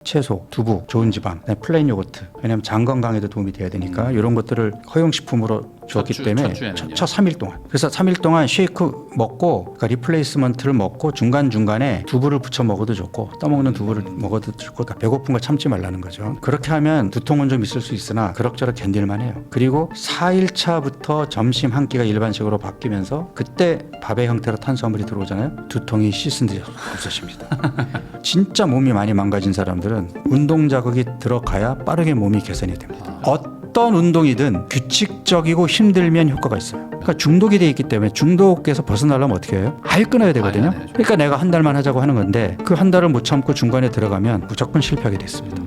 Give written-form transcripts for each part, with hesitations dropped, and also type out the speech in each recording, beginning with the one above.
채소, 두부, 좋은 지방, 플레인 요거트. 왜냐하면 장 건강에도 도움이 돼야 되니까 이런 것들을 허용식품으로 줬기 때문에 첫 3일 동안. 그래서 3일 동안 쉐이크 먹고 그러니까 리플레이스먼트를 먹고 중간중간에 두부를 부쳐 먹어도 좋고 떠먹는 두부를 먹어도 좋고 그러니까 배고픈 걸 참지 말라는 거죠. 그렇게 하면 두통은 좀 있을 수 있으나 그럭저럭 견딜만 해요. 그리고 4일차부터 점심 한 끼가 일반식으로 바뀌면서 그때 밥의 형태로 탄수화물이 들어오잖아요. 두통이 씻은 듯이 없어집니다. 진짜 몸이 많이 망가진 사람들은 운동 자극이 들어가야 빠르게 몸이 개선이 됩니다. 어떤 운동이든 규칙적이고 힘들면 효과가 있어요. 그러니까 중독이 돼 있기 때문에 중독에서 벗어나려면 어떻게 해요? 아예 끊어야 되거든요. 그러니까 내가 한 달만 하자고 하는 건데 그 한 달을 못 참고 중간에 들어가면 무조건 실패하게 됐습니다.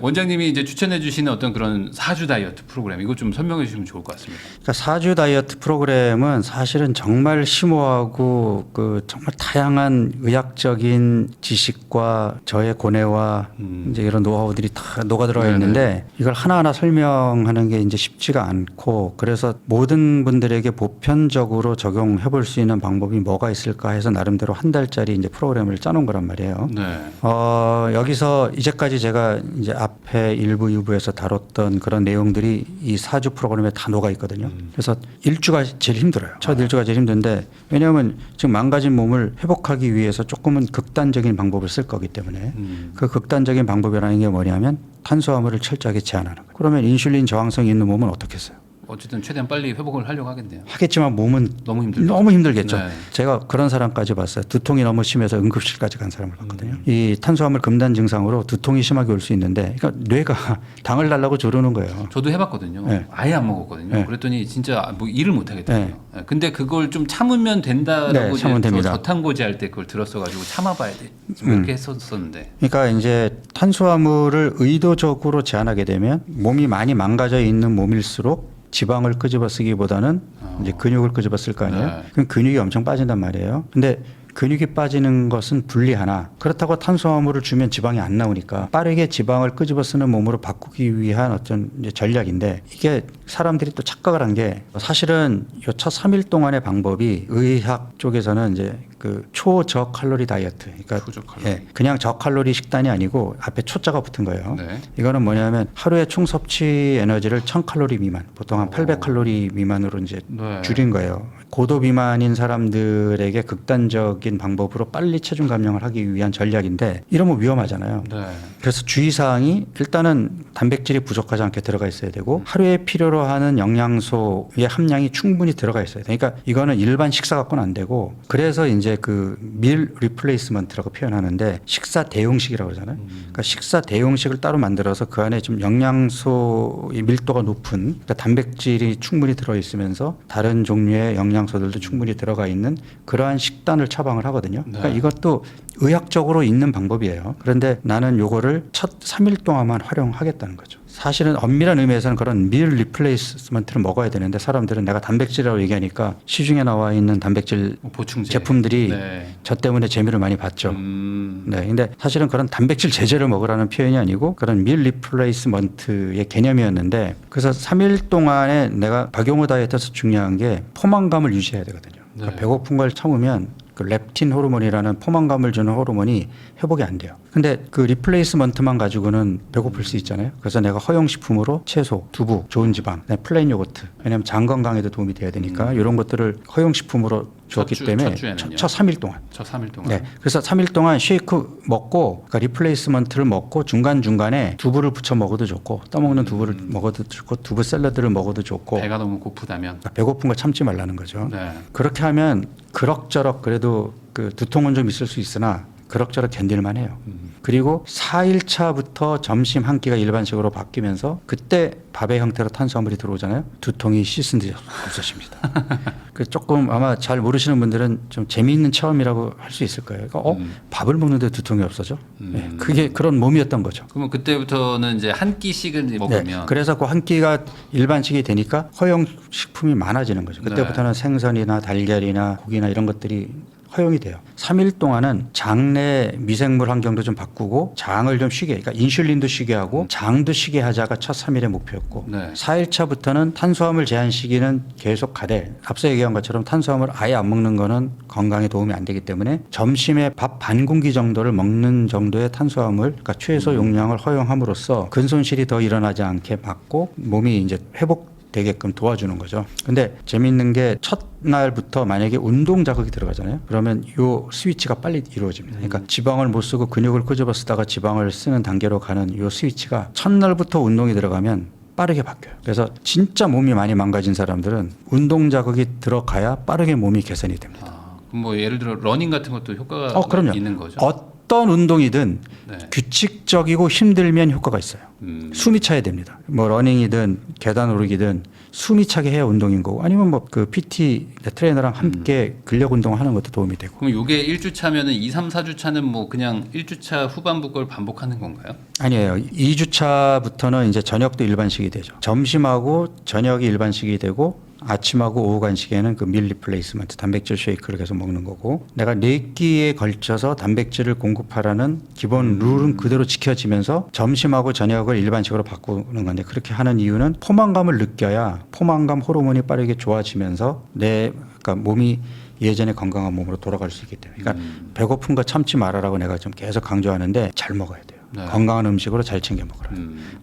원장님이 이제 추천해 주시는 어떤 그런 사주 다이어트 프로그램 이거 좀 설명해 주시면 좋을 것 같습니다. 그러니까 사주 다이어트 프로그램은 사실은 정말 심오하고 그 정말 다양한 의학적인 지식과 저의 고뇌와 이제 이런 노하우들이 다 녹아 들어가 있는데 이걸 하나하나 설명하는 게 이제 쉽지가 않고 그래서 모든 분들에게 보편적으로 적용해 볼 수 있는 방법이 뭐가 있을까 해서 나름대로 한 달짜리 이제 프로그램을 짜놓은 거란 말이에요. 네. 여기서 이제까지 제가 이제 앞에 1부, 2부에서 다뤘던 그런 내용들이 이 사주 프로그램에 다 녹아 있거든요. 그래서 1주가 제일 힘들어요. 첫 1주가 제일 힘든데 왜냐하면 지금 망가진 몸을 회복하기 위해서 조금은 극단적인 방법을 쓸 거기 때문에 그 극단적인 방법이라는 게 뭐냐면 탄수화물을 철저하게 제한하는 거예요. 그러면 인슐린 저항성이 있는 몸은 어떻겠어요? 어쨌든 최대한 빨리 회복을 하려고 하겠네요. 하겠지만 몸은 너무 힘들죠. 너무 힘들겠죠. 네. 제가 그런 사람까지 봤어요. 두통이 너무 심해서 응급실까지 간 사람을 봤거든요. 이 탄수화물 금단 증상으로 두통이 심하게 올 수 있는데 그러니까 뇌가 당을 달라고 조르는 거예요. 저도 해봤거든요. 네. 아예 안 먹었거든요. 네. 그랬더니 진짜 뭐 일을 못 하겠더라고요. 네. 근데 그걸 좀 참으면 된다라고 네, 참으면 됩니다. 저탄고지 할 때 그걸 들었어가지고 참아봐야 돼. 이렇게 했었는데. 그러니까 이제 탄수화물을 의도적으로 제한하게 되면 몸이 많이 망가져 있는 몸일수록 지방을 끄집어 쓰기보다는 이제 근육을 끄집어 쓸 거 아니에요. 네. 그럼 근육이 엄청 빠진단 말이에요. 근데 근육이 빠지는 것은 불리하나 그렇다고 탄수화물을 주면 지방이 안 나오니까 빠르게 지방을 끄집어 쓰는 몸으로 바꾸기 위한 어떤 이제 전략인데 이게 사람들이 또 착각을 한 게 사실은 요 첫 3일 동안의 방법이 의학 쪽에서는 이제 그 초저칼로리 다이어트. 그러니까 초저칼로리. 예, 그냥 저칼로리 식단이 아니고 앞에 초자가 붙은 거예요. 네. 이거는 뭐냐면 하루에 총 섭취 에너지를 1000칼로리 미만, 보통 한 800칼로리 미만으로 이제 네. 줄인 거예요. 고도 비만인 사람들에게 극단적인 방법으로 빨리 체중 감량을 하기 위한 전략인데 이러면 위험하잖아요. 네. 그래서 주의사항이 일단은 단백질이 부족하지 않게 들어가 있어야 되고 하루에 필요로 하는 영양소의 함량이 충분히 들어가 있어야 돼요. 그러니까 이거는 일반 식사 갖고는 안 되고 그래서 이제 그 밀 리플레이스먼트라고 표현하는데 식사 대용식이라고 그러잖아요. 그러니까 식사 대용식을 따로 만들어서 그 안에 좀 영양소의 밀도가 높은 그러니까 단백질이 충분히 들어 있으면서 다른 종류의 영양소들도 충분히 들어가 있는 그러한 식단을 처방을 하거든요. 그러니까 이것도 의학적으로 있는 방법이에요. 그런데 나는 요거를 첫 3일 동안만 활용하겠다는 거죠. 사실은 엄밀한 의미에서는 그런 밀 리플레이스먼트를 먹어야 되는데 사람들은 내가 단백질이라고 얘기하니까 시중에 나와 있는 단백질 보충제 제품들이 네. 저 때문에 재미를 많이 봤죠. 네, 근데 사실은 그런 단백질 제제를 먹으라는 표현이 아니고 그런 밀 리플레이스먼트의 개념이었는데 그래서 3일 동안에 내가 박용호 다이어트에서 중요한 게 포만감을 유지해야 되거든요. 그러니까 네. 배고픈 걸 참으면 그 렙틴 호르몬이라는 포만감을 주는 호르몬이 회복이 안 돼요. 근데 그 리플레이스먼트만 가지고는 배고플 수 있잖아요. 그래서 내가 허용식품으로 채소, 두부, 좋은 지방, 플레인 요거트. 왜냐하면 장 건강에도 도움이 돼야 되니까 이런 것들을 허용식품으로 주었기 때문에 첫 3일 동안. 첫 3일 동안. 네. 그래서 3일 동안 쉐이크 먹고 그러니까 리플레이스먼트를 먹고 중간중간에 두부를 부쳐 먹어도 좋고 떠먹는 두부를 먹어도 좋고 두부 샐러드를 먹어도 좋고 배가 너무 고프다면. 그러니까 배고픈 걸 참지 말라는 거죠. 네. 그렇게 하면 그럭저럭 그래도 그 두통은 좀 있을 수 있으나 그럭저럭 견딜만 해요. 그리고 4일차부터 점심 한 끼가 일반식으로 바뀌면서 그때 밥의 형태로 탄수화물이 들어오잖아요. 두통이 씻은 듯이 없어집니다. 그 조금 아마 잘 모르시는 분들은 좀 재미있는 체험이라고 할 수 있을 거예요. 그러니까 밥을 먹는데 두통이 없어져? 네, 그게 그런 몸이었던 거죠. 그러면 그때부터는 이제 한 끼씩을 먹으면 네, 그래서 그 한 끼가 일반식이 되니까 허용 식품이 많아지는 거죠. 그때부터는 생선이나 달걀이나 고기나 이런 것들이 허용이 돼요. 3일 동안은 장내 미생물 환경도 좀 바꾸고 장을 좀 쉬게, 그러니까 인슐린도 쉬게 하고 장도 쉬게 하자가 첫 3일의 목표였고 네. 4일 차부터는 탄수화물 제한 시기는 계속 가되 앞서 얘기한 것처럼 탄수화물 아예 안 먹는 거는 건강에 도움이 안 되기 때문에 점심에 밥 반 공기 정도를 먹는 정도의 탄수화물, 그러니까 최소 용량을 허용함으로써 근손실이 더 일어나지 않게 막고 몸이 이제 회복되게끔 도와주는 거죠. 근데 재미있는 게 첫날부터 만약에 운동 자극이 들어가잖아요. 그러면 요 스위치가 빨리 이루어집니다. 그러니까 지방을 못 쓰고 근육을 끄집어 쓰다가 지방을 쓰는 단계로 가는 요 스위치가 첫날부터 운동이 들어가면 빠르게 바뀌어요. 그래서 진짜 몸이 많이 망가진 사람들은 운동 자극이 들어가야 빠르게 몸이 개선이 됩니다. 그럼 뭐 예를 들어 러닝 같은 것도 효과가 그럼요. 있는 거죠? 어떤 운동이든 네. 규칙적이고 힘들면 효과가 있어요. 숨이 차야 됩니다. 뭐 러닝이든 계단 오르기든 숨이 차게 해야 운동인 거고 아니면 뭐 그 PT 트레이너랑 함께 근력 운동하는 것도 도움이 되고. 그럼 이게 1주차면은 2, 3, 4주차는 뭐 그냥 1주차 후반부 걸 반복하는 건가요? 아니에요. 2주차부터는 이제 저녁도 일반식이 되죠. 점심하고 저녁이 일반식이 되고 아침하고 오후 간식에는 그 밀 리플레이스먼트 단백질 쉐이크를 계속 먹는 거고 내가 4끼에 걸쳐서 단백질을 공급하라는 기본 룰은 그대로 지켜지면서 점심하고 저녁을 일반식으로 바꾸는 건데 그렇게 하는 이유는 포만감을 느껴야 포만감 호르몬이 빠르게 좋아지면서 그러니까 몸이 예전의 건강한 몸으로 돌아갈 수 있기 때문에 그러니까 배고픈 거 참지 말아라고 내가 좀 계속 강조하는데 잘 먹어야 돼요. 네. 건강한 음식으로 잘 챙겨 먹으라.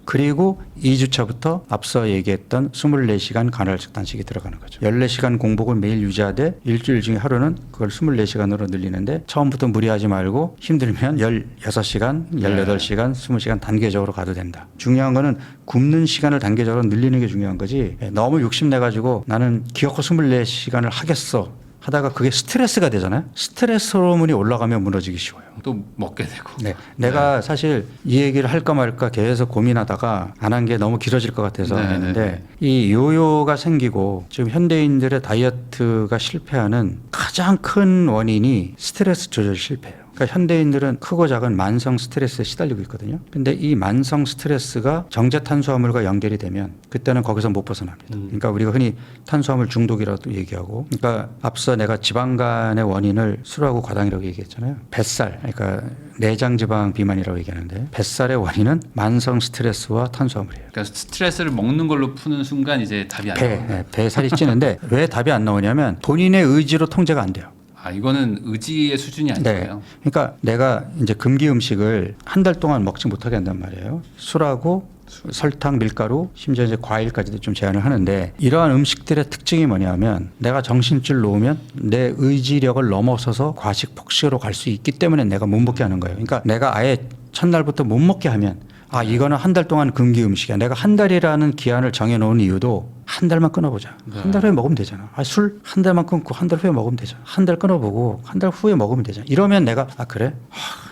그리고 2주차부터 앞서 얘기했던 24시간 간헐적 단식이 들어가는 거죠. 14시간 공복을 매일 유지하되 일주일 중에 하루는 그걸 24시간으로 늘리는데 처음부터 무리하지 말고 힘들면 16시간, 18시간, 20시간 단계적으로 가도 된다. 중요한 거는 굶는 시간을 단계적으로 늘리는 게 중요한 거지 너무 욕심내가지고 나는 기어코 24시간을 하겠어. 하다가 그게 스트레스가 되잖아요. 스트레스 호르몬이 올라가면 무너지기 쉬워요. 또 먹게 되고. 네. 내가 사실 이 얘기를 할까 말까 계속 고민하다가 안 한 게 너무 길어질 것 같아서 했는데 이 요요가 생기고 지금 현대인들의 다이어트가 실패하는 가장 큰 원인이 스트레스 조절 실패예요. 그러니까 현대인들은 크고 작은 만성 스트레스에 시달리고 있거든요. 근데 이 만성 스트레스가 정제 탄수화물과 연결이 되면 그때는 거기서 못 벗어납니다. 그러니까 우리가 흔히 탄수화물 중독이라고 얘기하고 그러니까 앞서 내가 지방간의 원인을 술하고 과당이라고 얘기했잖아요. 뱃살, 그러니까 내장 지방 비만이라고 얘기하는데 뱃살의 원인은 만성 스트레스와 탄수화물이에요. 그러니까 스트레스를 먹는 걸로 푸는 순간 이제 답이 안 나와요. 배 살이 찌는데 왜 답이 안 나오냐면 본인의 의지로 통제가 안 돼요. 이거는 의지의 수준이 아니에요. 그러니까 내가 이제 금기 음식을 한 달 동안 먹지 못하게 한단 말이에요. 술하고 설탕, 밀가루, 심지어 이제 과일까지도 좀 제한을 하는데 이러한 음식들의 특징이 뭐냐면 내가 정신줄 놓으면 내 의지력을 넘어서서 과식 폭식으로 갈 수 있기 때문에 내가 못 먹게 하는 거예요. 그러니까 내가 아예 첫날부터 못 먹게 하면 이거는 한 달 동안 금기 음식이야. 내가 한 달이라는 기한을 정해놓은 이유도 한 달만 끊어보자. 한 달 후에 먹으면 되잖아. 술 한 달만 끊고 한 달 후에 먹으면 되잖아. 한 달 끊어보고 한 달 후에 먹으면 되잖아. 이러면 내가 그래?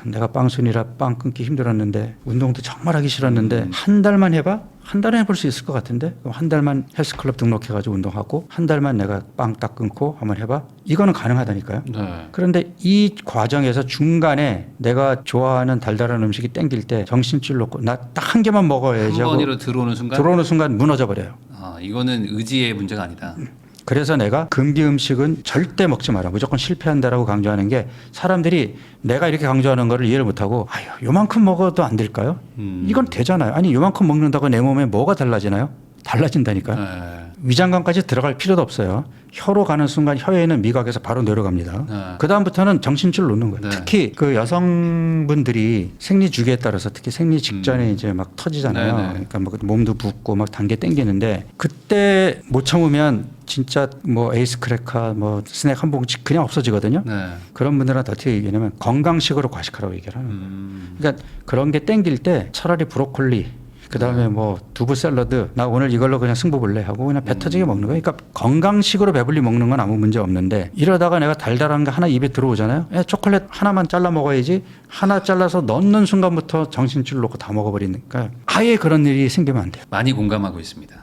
내가 빵순이라 빵 끊기 힘들었는데 운동도 정말 하기 싫었는데 한 달만 해봐? 한 달에 해볼 수 있을 것 같은데 그럼 한 달만 헬스클럽 등록해가지고 운동하고 한 달만 내가 빵 딱 끊고 한번 해봐? 이거는 가능하다니까요. 네. 그런데 이 과정에서 중간에 내가 좋아하는 달달한 음식이 땡길 때 정신줄 놓고 나 딱 한 개만 먹어야지 한 하고 번으로 들어오는 순간 무너져 버려요. 이거는 의지의 문제가 아니다. 그래서 내가 금기 음식은 절대 먹지 마라. 무조건 실패한다라고 강조하는 게 사람들이 내가 이렇게 강조하는 거를 이해를 못하고 요만큼 먹어도 안 될까요? 이건 되잖아요. 아니 요만큼 먹는다고 내 몸에 뭐가 달라지나요? 달라진다니까요. 네. 위장관까지 들어갈 필요도 없어요. 혀로 가는 순간 혀에 있는 미각에서 바로 내려갑니다. 네. 그 다음부터는 정신줄 놓는 거예요. 네. 특히 그 여성분들이 생리 주기에 따라서 특히 생리 직전에 이제 막 터지잖아요. 네, 네. 그러니까 뭐 몸도 붓고 막 단계 땡기는데 그때 못 참으면 진짜 뭐 에이스 크래커 뭐 스낵 한 봉지 그냥 없어지거든요. 네. 그런 분들한테 어떻게 얘기하냐면 건강식으로 과식하라고 얘기를 하는 거예요. 그러니까 그런 게 땡길 때 차라리 브로콜리 그다음에 뭐 두부 샐러드 나 오늘 이걸로 그냥 승부 볼래 하고 그냥 배 터지게 먹는 거예요. 그러니까 건강식으로 배불리 먹는 건 아무 문제 없는데 이러다가 내가 달달한 거 하나 입에 들어오잖아요. 초콜릿 하나만 잘라 먹어야지 하나 잘라서 넣는 순간부터 정신줄 놓고 다 먹어버리니까 아예 그런 일이 생기면 안 돼요. 많이 공감하고 있습니다.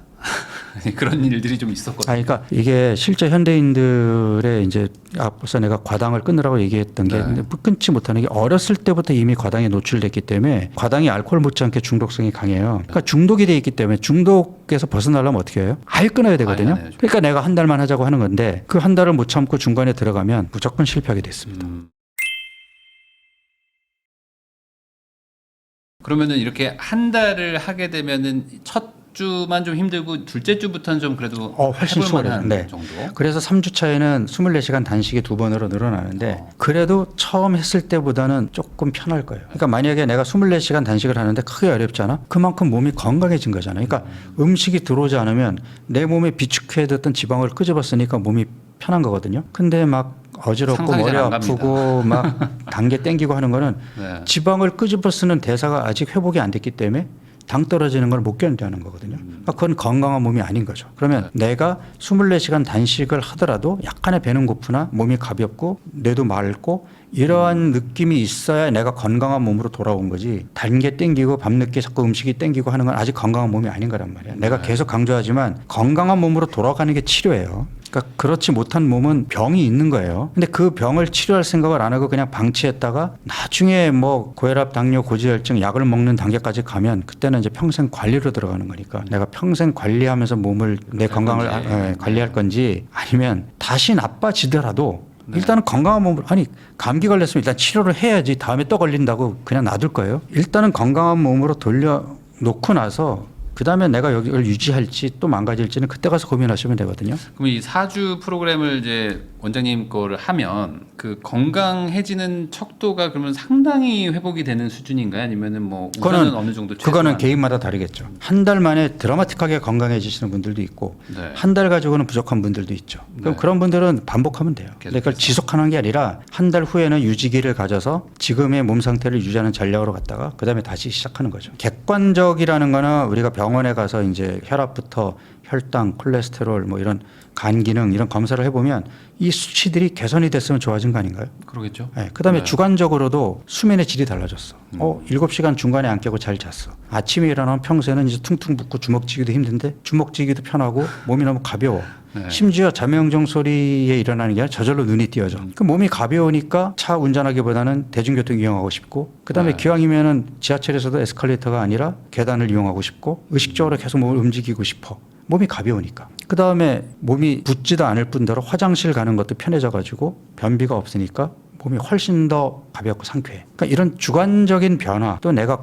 그런 일들이 좀 있었거든요. 그러니까 이게 실제 현대인들의 이제 앞서 내가 과당을 끊으라고 얘기했던 게 네. 끊지 못하는 게 어렸을 때부터 이미 과당에 노출됐기 때문에 과당이 알코올 못지않게 중독성이 강해요. 그러니까 중독이 돼 있기 때문에 중독에서 벗어나려면 어떻게 해요? 아예 끊어야 되거든요. 아예 그러니까 내가 한 달만 하자고 하는 건데 그 한 달을 못 참고 중간에 들어가면 무조건 실패하게 됐습니다. 그러면은 이렇게 한 달을 하게 되면은 첫 주만 좀 힘들고 둘째 주부터는 좀 그래도 훨씬 해볼 만한 수월해요. 네. 정도. 그래서 3주 차에는 24시간 단식이 2번으로 늘어나는데 그래도 처음 했을 때보다는 조금 편할 거예요. 그러니까 만약에 내가 24시간 단식을 하는데 크게 어렵잖아. 그만큼 몸이 건강해진 거잖아요. 그러니까 음식이 들어오지 않으면 내 몸에 비축해뒀던 지방을 끄집었으니까 몸이 편한 거거든요. 근데 막 어지럽고 상상이 머리 잘안 아프고 막 단계 땡기고 하는 거는 네. 지방을 끄집어 쓰는 대사가 아직 회복이 안 됐기 때문에 당 떨어지는 걸 못 견뎌하는 거거든요. 그러니까 그건 건강한 몸이 아닌 거죠. 그러면 내가 24시간 단식을 하더라도 약간의 배는 고프나 몸이 가볍고 뇌도 맑고 이러한 느낌이 있어야 내가 건강한 몸으로 돌아온 거지. 단계 땡기고 밤늦게 자꾸 음식이 땡기고 하는 건 아직 건강한 몸이 아닌 거란 말이야. 내가 계속 강조하지만 건강한 몸으로 돌아가는 게 치료예요. 그러니까 그렇지 못한 몸은 병이 있는 거예요. 근데 그 병을 치료할 생각을 안 하고 그냥 방치했다가 나중에 뭐 고혈압, 당뇨, 고지혈증 약을 먹는 단계까지 가면 그때는 이제 평생 관리로 들어가는 거니까 내가 평생 관리하면서 몸을 내 건강을 관리할 건지 아니면 다시 나빠지더라도 일단은 건강한 몸을 아니 감기 걸렸으면 일단 치료를 해야지 다음에 또 걸린다고 그냥 놔둘 거예요. 일단은 건강한 몸으로 돌려놓고 나서 그다음에 내가 여기를 유지할지 또 망가질지는 그때 가서 고민하시면 되거든요. 그럼 이 4주 프로그램을 이제 원장님 거를 하면 그 건강해지는 척도가 그러면 상당히 회복이 되는 수준인가요? 아니면은 뭐 우선은 어느 정도 그거는 개인마다 다르겠죠. 한 달 만에 드라마틱하게 건강해지시는 분들도 있고 네. 한 달 가지고는 부족한 분들도 있죠. 그럼 그런 분들은 반복하면 돼요. 그러니까 지속하는 게 아니라 한 달 후에는 유지기를 가져서 지금의 몸 상태를 유지하는 전략으로 갔다가 그다음에 다시 시작하는 거죠. 객관적이라는 거는 우리가 병원에 가서 이제 혈압부터 혈당, 콜레스테롤 뭐 이런 간 기능 이런 검사를 해보면 이 수치들이 개선이 됐으면 좋아진 거 아닌가요? 그러겠죠. 네, 그다음에 주관적으로도 수면의 질이 달라졌어. 7시간 중간에 안 깨고 잘 잤어. 아침에 일어나면 평소에는 이제 퉁퉁 붓고 주먹쥐기도 힘든데 주먹쥐기도 편하고 몸이 너무 가벼워. 네. 심지어 자명종 소리에 일어나는 게 아니라 저절로 눈이 띄어져. 그 몸이 가벼우니까 차 운전하기보다는 대중교통 이용하고 싶고 그다음에 기왕이면은 지하철에서도 에스컬레이터가 아니라 계단을 이용하고 싶고 의식적으로 계속 몸을 움직이고 싶어. 몸이 가벼우니까. 그다음에 몸이 붓지도 않을 뿐더러 화장실 가는 것도 편해져 가지고 변비가 없으니까 몸이 훨씬 더 가볍고 상쾌해. 그러니까 이런 주관적인 변화 또 내가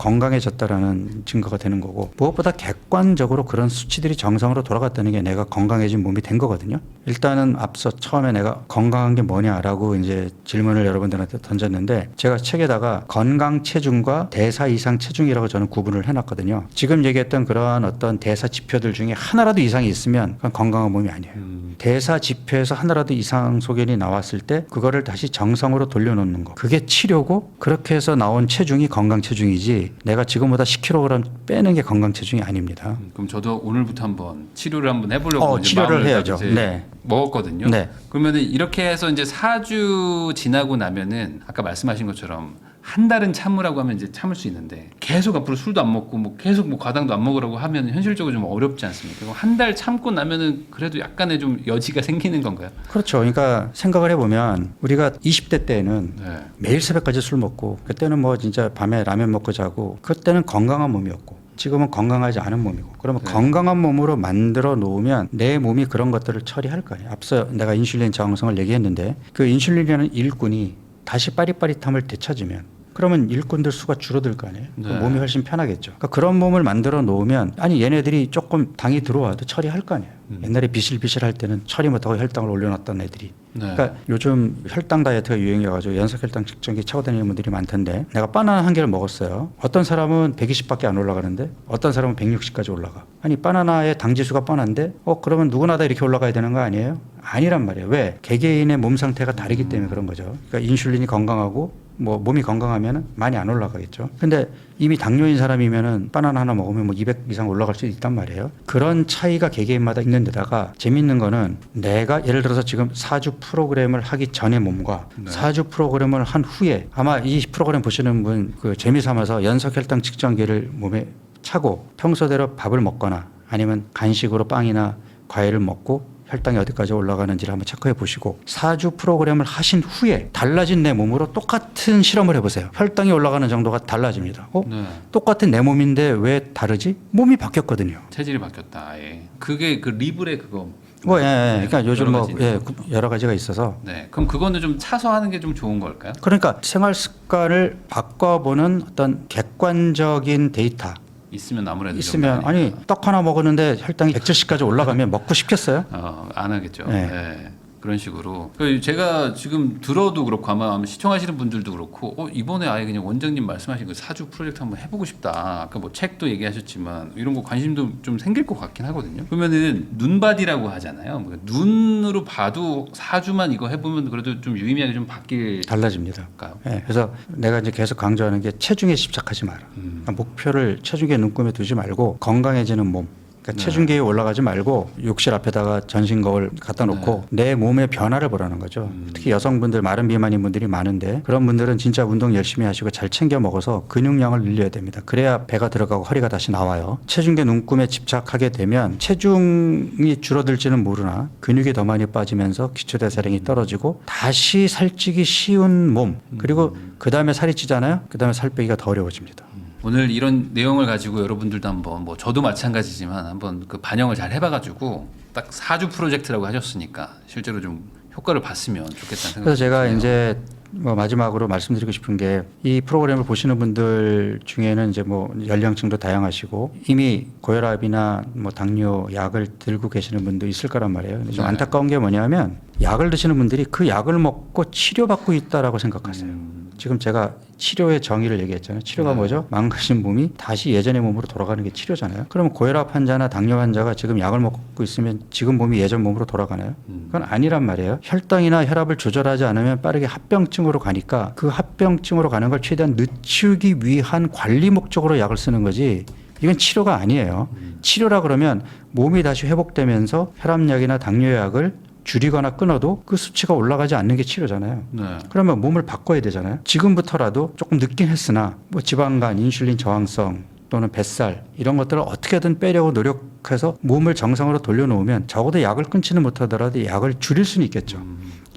건강해졌다라는 증거가 되는 거고 무엇보다 객관적으로 그런 수치들이 정상으로 돌아갔다는 게 내가 건강해진 몸이 된 거거든요. 일단은 앞서 처음에 내가 건강한 게 뭐냐라고 이제 질문을 여러분들한테 던졌는데 제가 책에다가 건강 체중과 대사 이상 체중이라고 저는 구분을 해놨거든요. 지금 얘기했던 그러한 어떤 대사 지표들 중에 하나라도 이상이 있으면 그건 건강한 몸이 아니에요. 대사 지표에서 하나라도 이상 소견이 나왔을 때 그거를 다시 정상으로 돌려놓는 거. 그게 치료고 그렇게 해서 나온 체중이 건강 체중이지 내가 지금보다 10kg 빼는 게 건강 체중이 아닙니다. 그럼 저도 오늘부터 한번 치료를 한번 해보려고 이제 치료를 마음을 해야죠. 이제 네. 먹었거든요. 네. 그러면은 이렇게 해서 이제 4주 지나고 나면은 아까 말씀하신 것처럼 한 달은 참으라고 하면 이제 참을 수 있는데 계속 앞으로 술도 안 먹고 뭐 계속 뭐 과당도 안 먹으라고 하면 현실적으로 좀 어렵지 않습니까? 한 달 참고 나면은 그래도 약간의 좀 여지가 생기는 건가요? 그렇죠. 그러니까 생각을 해보면 우리가 20대 때는 네. 매일 새벽까지 술 먹고 그때는 뭐 진짜 밤에 라면 먹고 자고 그때는 건강한 몸이었고 지금은 건강하지 않은 몸이고 그러면 건강한 몸으로 만들어 놓으면 내 몸이 그런 것들을 처리할 거 아니에요. 앞서 내가 인슐린 저항성을 얘기했는데 그 인슐린이라는 일꾼이 다시 빠릿빠릿함을 되찾으면 그러면 일꾼들 수가 줄어들 거 아니에요. 네. 몸이 훨씬 편하겠죠. 그러니까 그런 몸을 만들어 놓으면 아니 얘네들이 조금 당이 들어와도 처리할 거 아니에요. 옛날에 비실비실 할 때는 처리 못하고 혈당을 올려놨던 애들이. 네. 그러니까 요즘 혈당 다이어트가 유행해가지고 연속 혈당 측정기 차고 다니는 분들이 많던데 내가 바나나 한 개를 먹었어요. 어떤 사람은 120밖에 안 올라가는데 어떤 사람은 160까지 올라가. 아니 바나나의 당 지수가 뻔한데 그러면 누구나 다 이렇게 올라가야 되는 거 아니에요? 아니란 말이에요. 왜? 개개인의 몸 상태가 다르기 때문에 그런 거죠. 그러니까 인슐린이 건강하고 뭐 몸이 건강하면은 많이 안 올라가겠죠. 근데 이미 당뇨인 사람이면은 바나나 하나 먹으면 뭐 200 이상 올라갈 수 있단 말이에요. 그런 차이가 개개인마다 있는 데다가 재밌는 거는 내가 예를 들어서 지금 4주 프로그램을 하기 전의 몸과 4주 프로그램을 한 후에 아마 이 프로그램 보시는 분 그 재미 삼아서 연속 혈당 측정기를 몸에 차고 평소대로 밥을 먹거나 아니면 간식으로 빵이나 과일을 먹고 혈당이 어디까지 올라가는지를 한번 체크해 보시고 4주 프로그램을 하신 후에 달라진 내 몸으로 똑같은 실험을 해보세요. 혈당이 올라가는 정도가 달라집니다. 네. 똑같은 내 몸인데 왜 다르지? 몸이 바뀌었거든요. 체질이 바뀌었다. 아예. 그게 그 리브레 그거. 그러니까 요즘 여러 가지 여러 가지가 있어서. 네. 그럼 그거는 좀 차서 하는 게 좀 좋은 걸까요? 그러니까 생활 습관을 바꿔보는 어떤 객관적인 데이터 있으면 아무래도 있으면 아니 떡 하나 먹었는데 혈당이 170까지 올라가면 먹고 싶겠어요? 안 하겠죠. 네. 네. 그런 식으로 제가 지금 들어도 그렇고 아마 시청하시는 분들도 그렇고 이번에 아예 그냥 원장님 말씀하신 그 사주 프로젝트 한번 해보고 싶다. 아까 뭐 책도 얘기하셨지만 이런 거 관심도 좀 생길 것 같긴 하거든요. 그러면은 눈바디라고 하잖아요. 뭐 눈으로 봐도 사주만 이거 해보면 그래도 좀 유의미하게 좀 바뀔 달라집니다. 네, 그래서 내가 이제 계속 강조하는 게 체중에 집착하지 마라. 그러니까 목표를 체중계 눈금에 두지 말고 건강해지는 몸. 그러니까 체중계에 올라가지 말고 욕실 앞에다가 전신 거울 갖다 놓고 내 몸의 변화를 보라는 거죠. 특히 여성분들 마른 비만인 분들이 많은데 그런 분들은 진짜 운동 열심히 하시고 잘 챙겨 먹어서 근육량을 늘려야 됩니다. 그래야 배가 들어가고 허리가 다시 나와요. 체중계 눈금에 집착하게 되면 체중이 줄어들지는 모르나 근육이 더 많이 빠지면서 기초대사량이 떨어지고 다시 살찌기 쉬운 몸 그리고 그 다음에 살이 찌잖아요. 그 다음에 살 빼기가 더 어려워집니다. 오늘 이런 내용을 가지고 여러분들도 한번 뭐 저도 마찬가지지만 한번 그 반영을 잘 해봐가지고 딱 4주 프로젝트라고 하셨으니까 실제로 좀 효과를 봤으면 좋겠다는 생각이 그래서 제가 드네요. 이제 뭐 마지막으로 말씀드리고 싶은 게 이 프로그램을 보시는 분들 중에는 이제 뭐 연령층도 다양하시고 이미 고혈압이나 뭐 당뇨 약을 들고 계시는 분도 있을 거란 말이에요. 근데 좀 안타까운 게 뭐냐면 약을 드시는 분들이 그 약을 먹고 치료받고 있다라고 생각하세요. 지금 제가 치료의 정의를 얘기했잖아요. 치료가 뭐죠? 망가진 몸이 다시 예전의 몸으로 돌아가는 게 치료잖아요. 그러면 고혈압 환자나 당뇨 환자가 지금 약을 먹고 있으면 지금 몸이 예전 몸으로 돌아가나요? 그건 아니란 말이에요. 혈당이나 혈압을 조절하지 않으면 빠르게 합병증으로 가니까 그 합병증으로 가는 걸 최대한 늦추기 위한 관리 목적으로 약을 쓰는 거지 이건 치료가 아니에요. 치료라 그러면 몸이 다시 회복되면서 혈압약이나 당뇨약을 줄이거나 끊어도 그 수치가 올라가지 않는 게 치료잖아요. 네. 그러면 몸을 바꿔야 되잖아요. 지금부터라도 조금 늦긴 했으나 뭐 지방간, 인슐린 저항성 또는 뱃살 이런 것들을 어떻게든 빼려고 노력해서 몸을 정상으로 돌려놓으면 적어도 약을 끊지는 못하더라도 약을 줄일 수는 있겠죠.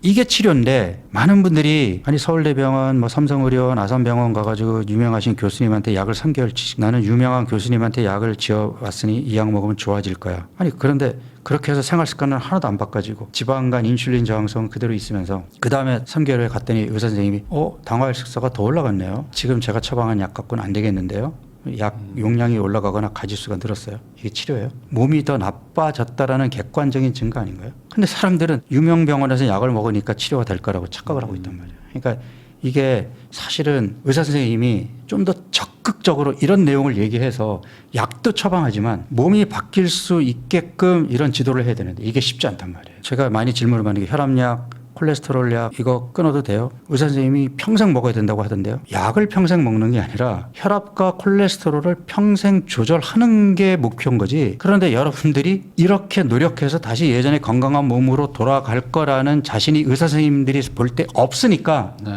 이게 치료인데 많은 분들이 아니 서울대병원, 뭐 삼성의료원, 아산병원 가가지고 유명하신 교수님한테 약을 3개월씩 나는 유명한 교수님한테 약을 지어왔으니 이 약 먹으면 좋아질 거야. 아니 그런데 그렇게 해서 생활 습관은 하나도 안 바꿔지고 지방간, 인슐린 저항성 그대로 있으면서 그 다음에 3개월 후에 갔더니 의사 선생님이 당화혈색소가 더 올라갔네요. 지금 제가 처방한 약 갖고는 안 되겠는데요. 약 용량이 올라가거나 가지수가 늘었어요. 이게 치료예요? 몸이 더 나빠졌다라는 객관적인 증거 아닌가요? 근데 사람들은 유명 병원에서 약을 먹으니까 치료가 될 거라고 착각을 하고 있단 말이에요. 그러니까 이게 사실은 의사 선생님이 좀 더 적극적으로 이런 내용을 얘기해서 약도 처방하지만 몸이 바뀔 수 있게끔 이런 지도를 해야 되는데 이게 쉽지 않단 말이에요. 제가 많이 질문을 받는 게 혈압약, 콜레스테롤 약 이거 끊어도 돼요? 의사 선생님이 평생 먹어야 된다고 하던데요. 약을 평생 먹는 게 아니라 혈압과 콜레스테롤을 평생 조절하는 게 목표인 거지. 그런데 여러분들이 이렇게 노력해서 다시 예전에 건강한 몸으로 돌아갈 거라는 자신이 의사 선생님들이 볼 때 없으니까 네.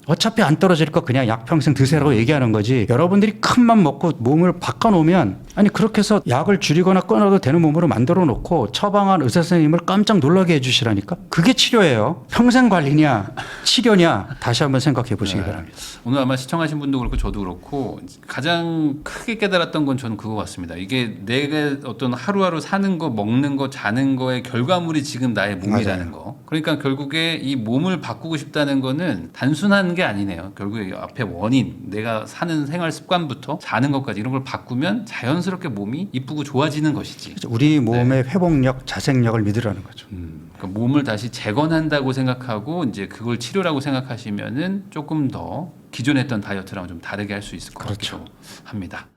어차피 안 떨어질 거 그냥 약 평생 드세라고 얘기하는 거지. 여러분들이 큰 맘 먹고 몸을 바꿔놓으면 아니 그렇게 해서 약을 줄이거나 끊어도 되는 몸으로 만들어 놓고 처방한 의사 선생님을 깜짝 놀라게 해주시라니까. 그게 치료예요. 평생 관리냐 치료냐 다시 한번 생각해 보시기 바랍니다. 오늘 아마 시청하신 분도 그렇고 저도 그렇고 가장 크게 깨달았던 건 저는 그거 같습니다. 이게 내가 어떤 하루하루 사는 거 먹는 거 자는 거의 결과물이 지금 나의 몸이라는 거. 그러니까 결국에 이 몸을 바꾸고 싶다는 거는 단순한 게 아니네요. 결국에 앞에 원인 내가 사는 생활 습관부터 자는 것까지 이런 걸 바꾸면 자연스럽게 몸이 이쁘고 좋아지는 것이지. 우리 몸의 회복력, 자생력을 믿으라는 거죠. 그러니까 몸을 다시 재건한다고 생각하고 이제 그걸 치료라고 생각하시면은 조금 더 기존에 했던 다이어트랑 좀 다르게 할 수 있을 것 같기도 합니다.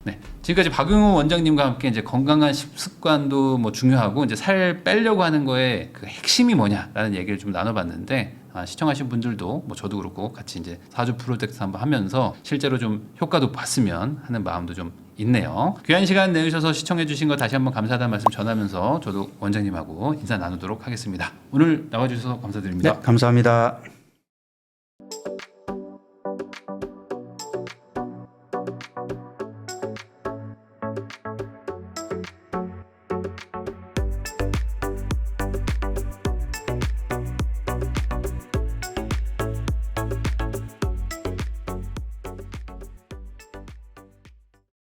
네, 지금까지 박용호 원장님과 함께 이제 건강한 식습관도 뭐 중요하고 이제 살 빼려고 하는 거에 그 핵심이 뭐냐라는 얘기를 좀 나눠봤는데 시청하신 분들도 뭐 저도 그렇고 같이 이제 4주 프로젝트 한번 하면서 실제로 좀 효과도 봤으면 하는 마음도 좀 있네요. 귀한 시간 내주셔서 시청해주신 거 다시 한번 감사하다는 말씀 전하면서 저도 원장님하고 인사 나누도록 하겠습니다. 오늘 나와주셔서 감사드립니다. 네, 감사합니다.